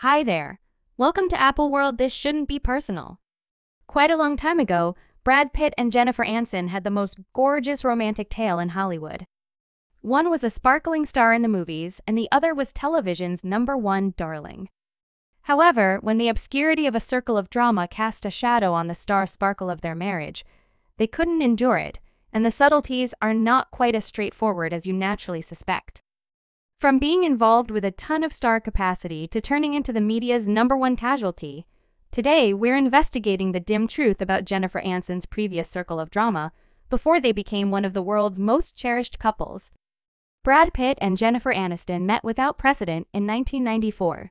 Hi there. Welcome to Apple World. This shouldn't be personal. Quite a long time ago, Brad Pitt and Jennifer Aniston had the most gorgeous romantic tale in Hollywood. One was a sparkling star in the movies, and the other was television's #1 darling. However, when the obscurity of a circle of drama cast a shadow on the star sparkle of their marriage, they couldn't endure it, and the subtleties are not quite as straightforward as you naturally suspect. From being involved with a ton of star capacity to turning into the media's #1 casualty, today we're investigating the dim truth about Jennifer Aniston's previous circle of drama before they became one of the world's most cherished couples. Brad Pitt and Jennifer Aniston met without precedent in 1994.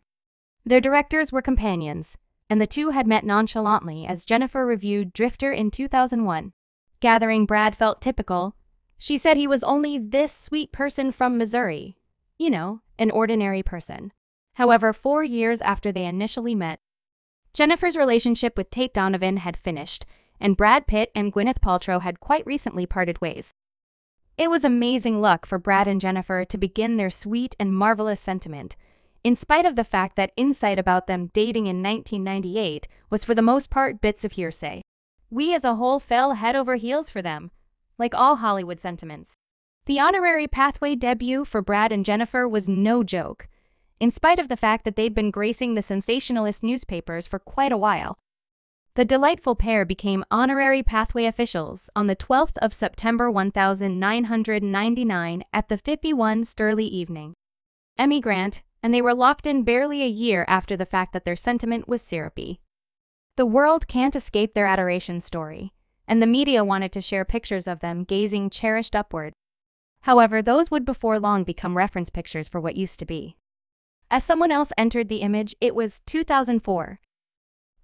Their directors were companions, and the two had met nonchalantly as Jennifer reviewed Drifter in 2001. Gathering Brad felt typical. She said he was only this sweet person from Missouri. You know, an ordinary person. However, 4 years after they initially met, Jennifer's relationship with Tate Donovan had finished, and Brad Pitt and Gwyneth Paltrow had quite recently parted ways. It was amazing luck for Brad and Jennifer to begin their sweet and marvelous sentiment, in spite of the fact that insight about them dating in 1998 was for the most part bits of hearsay. We as a whole fell head over heels for them, like all Hollywood sentiments. The honorary pathway debut for Brad and Jennifer was no joke, in spite of the fact that they'd been gracing the sensationalist newspapers for quite a while. The delightful pair became honorary pathway officials on the 12th of September 1999 at the 51 Sturley Evening Emmy Grant, and they were locked in barely a year after the fact that their sentiment was syrupy. The world can't escape their adoration story, and the media wanted to share pictures of them gazing cherished upward. However, those would before long become reference pictures for what used to be. As someone else entered the image, it was 2004.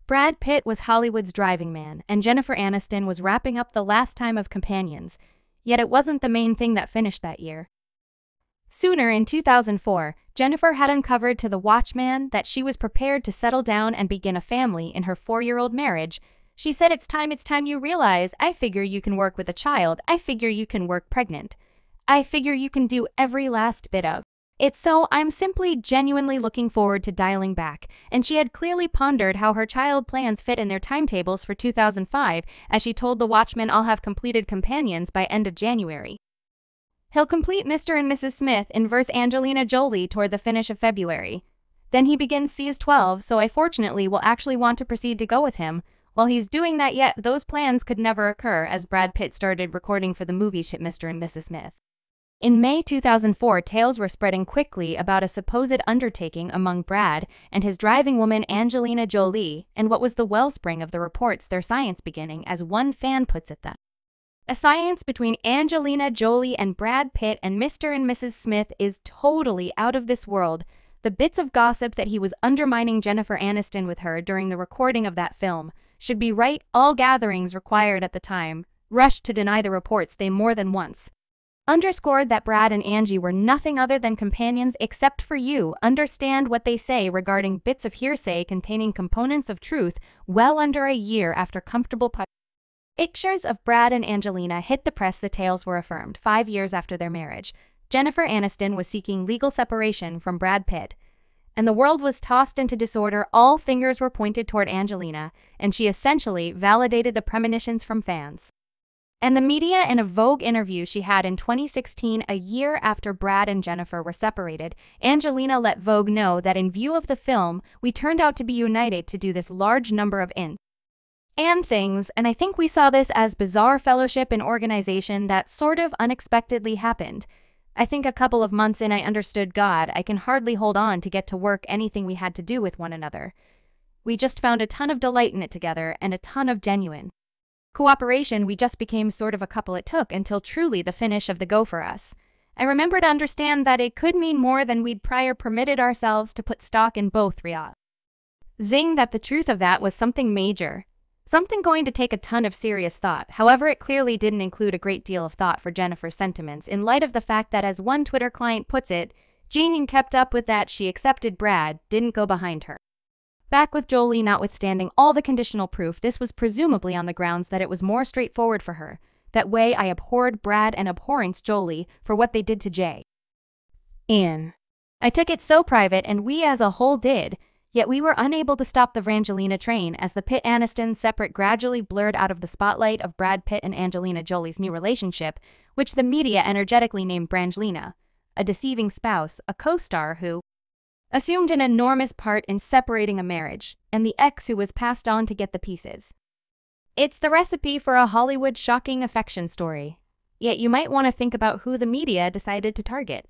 Brad Pitt was Hollywood's driving man, and Jennifer Aniston was wrapping up the last time of companions, yet it wasn't the main thing that finished that year. Sooner, in 2004, Jennifer had uncovered to the Watchman that she was prepared to settle down and begin a family in her 4-year-old marriage. She said, it's time you realize. I figure you can work with a child. I figure you can work pregnant. I figure you can do every last bit of it, so I'm simply genuinely looking forward to dialing back. And she had clearly pondered how her child plans fit in their timetables for 2005, as she told the Watchman, I'll have completed companions by end of January. He'll complete Mr. and Mrs. Smith in verse Angelina Jolie toward the finish of February. Then he begins Cs 12, so I fortunately will actually want to proceed to go with him. While he's doing that, yet those plans could never occur as Brad Pitt started recording for the movie ship Mr. and Mrs. Smith. In May 2004, tales were spreading quickly about a supposed undertaking among Brad and his driving woman Angelina Jolie, and what was the wellspring of the reports, their science beginning, as one fan puts it, that a science between Angelina Jolie and Brad Pitt and Mr. and Mrs. Smith is totally out of this world. The bits of gossip that he was undermining Jennifer Aniston with her during the recording of that film should be right. All gatherings required at the time rushed to deny the reports. They more than once underscored that Brad and Angie were nothing other than companions. Except for you, understand what they say regarding bits of hearsay containing components of truth well under a year after comfortable pictures of Brad and Angelina hit the press. The tales were affirmed 5 years after their marriage. Jennifer Aniston was seeking legal separation from Brad Pitt, and the world was tossed into disorder. All fingers were pointed toward Angelina, and she essentially validated the premonitions from fans and the media. In a Vogue interview she had in 2016, a year after Brad and Jennifer were separated, Angelina let Vogue know that in view of the film, we turned out to be united to do this large number of things, and I think we saw this as bizarre fellowship and organization that sort of unexpectedly happened. I think a couple of months in I understood, God, I can hardly hold on to get to work anything we had to do with one another. We just found a ton of delight in it together and a ton of genuine cooperation. We just became sort of a couple. It took until truly the finish of the go for us. I remember to understand that it could mean more than we'd prior permitted ourselves to put stock in. Both zing that the truth of that was something major. Something going to take a ton of serious thought. However, it clearly didn't include a great deal of thought for Jennifer's sentiments, in light of the fact that, as one Twitter client puts it, Jean kept up with that. She accepted Brad, didn't go behind her back with Jolie. Notwithstanding all the conditional proof, this was presumably on the grounds that it was more straightforward for her. That way, I abhorred Brad and abhorrence Jolie for what they did to Jay. I took it so private, and we as a whole did. Yet we were unable to stop the Brangelina train as the Pitt-Aniston separate gradually blurred out of the spotlight of Brad Pitt and Angelina Jolie's new relationship, which the media energetically named Brangelina, a deceiving spouse, a co-star who assumed an enormous part in separating a marriage, and the ex who was passed on to get the pieces. It's the recipe for a Hollywood shocking affection story. Yet you might want to think about who the media decided to target.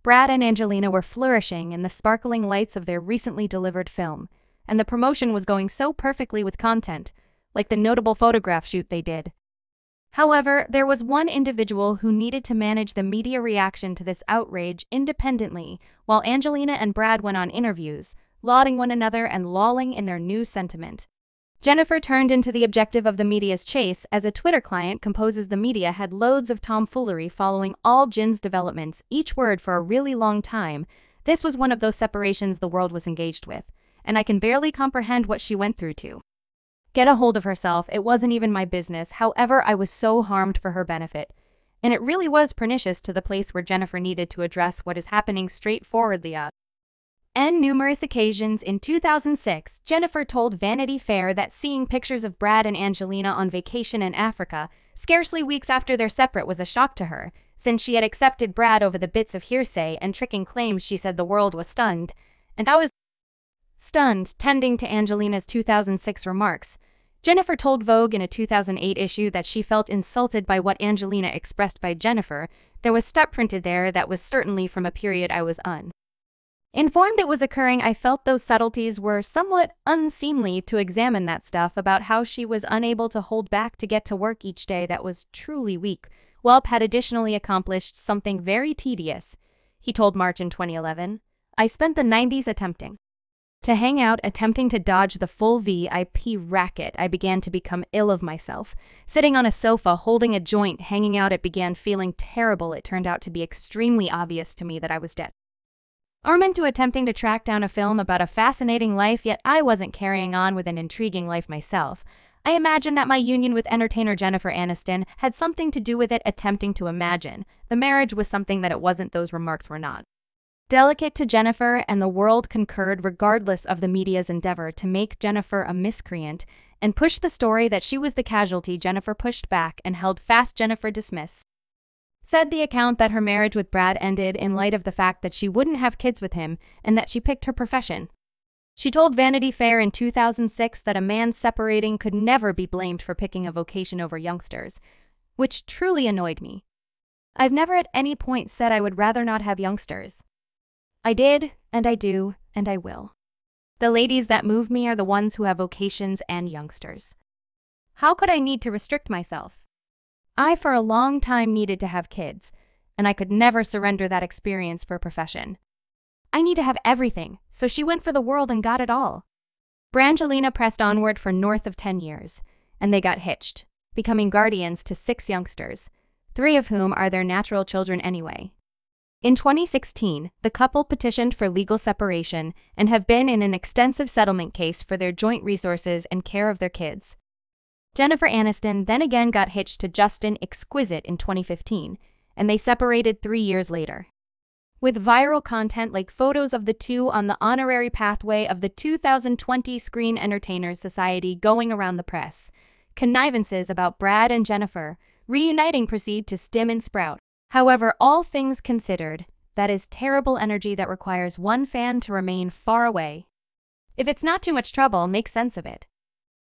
Brad and Angelina were flourishing in the sparkling lights of their recently delivered film, and the promotion was going so perfectly with content, like the notable photograph shoot they did. However, there was one individual who needed to manage the media reaction to this outrage independently, while Angelina and Brad went on interviews, lauding one another and lolling in their new sentiment. Jennifer turned into the objective of the media's chase as a Twitter client composes the media had loads of tomfoolery following all Jin's developments, each word for a really long time. This was one of those separations the world was engaged with, and I can barely comprehend what she went through to get a hold of herself. It wasn't even my business, however, I was so harmed for her benefit. And it really was pernicious to the place where Jennifer needed to address what is happening straightforwardly. On numerous occasions in 2006, Jennifer told Vanity Fair that seeing pictures of Brad and Angelina on vacation in Africa, scarcely weeks after their separate, was a shock to her, since she had accepted Brad over the bits of hearsay and tricking claims. She said the world was stunned, and I was stunned. Tending to Angelina's 2006 remarks, Jennifer told Vogue in a 2008 issue that she felt insulted by what Angelina expressed by Jennifer. There was stuff printed there that was certainly from a period I was informed it was occurring. I felt those subtleties were somewhat unseemly. To examine that stuff about how she was unable to hold back to get to work each day, that was truly weak. Welp had additionally accomplished something very tedious. He told March in 2011, "I spent the 90s attempting to hang out, attempting to dodge the full VIP racket. I began to become ill of myself. Sitting on a sofa, holding a joint, hanging out, it began feeling terrible. It turned out to be extremely obvious to me that I was dead. Armed to attempting to track down a film about a fascinating life, yet I wasn't carrying on with an intriguing life myself. I imagine that my union with entertainer Jennifer Aniston had something to do with it. Attempting to imagine the marriage was something that it wasn't. Those remarks were not delicate to Jennifer, and the world concurred regardless of the media's endeavor to make Jennifer a miscreant and push the story that she was the casualty. Jennifer pushed back and held fast. Jennifer said the account that her marriage with Brad ended in light of the fact that she wouldn't have kids with him and that she picked her profession. She told Vanity Fair in 2006 that a man separating could never be blamed for picking a vocation over youngsters, which truly annoyed me. I've never at any point said I would rather not have youngsters. I did, and I do, and I will. The ladies that move me are the ones who have vocations and youngsters. How could I need to restrict myself? I for a long time needed to have kids, and I could never surrender that experience for a profession. I need to have everything, so she went for the world and got it all. Brangelina pressed onward for north of 10 years, and they got hitched, becoming guardians to 6 youngsters, 3 of whom are their natural children anyway. In 2016, the couple petitioned for legal separation and have been in an extensive settlement case for their joint resources and care of their kids. Jennifer Aniston then again got hitched to Justin Exquisite in 2015, and they separated 3 years later. With viral content like photos of the two on the honorary pathway of the 2020 Screen Entertainers Society going around the press, connivances about Brad and Jennifer reuniting proceed to stem and sprout. However, all things considered, that is terrible energy that requires one fan to remain far away. If it's not too much trouble, make sense of it.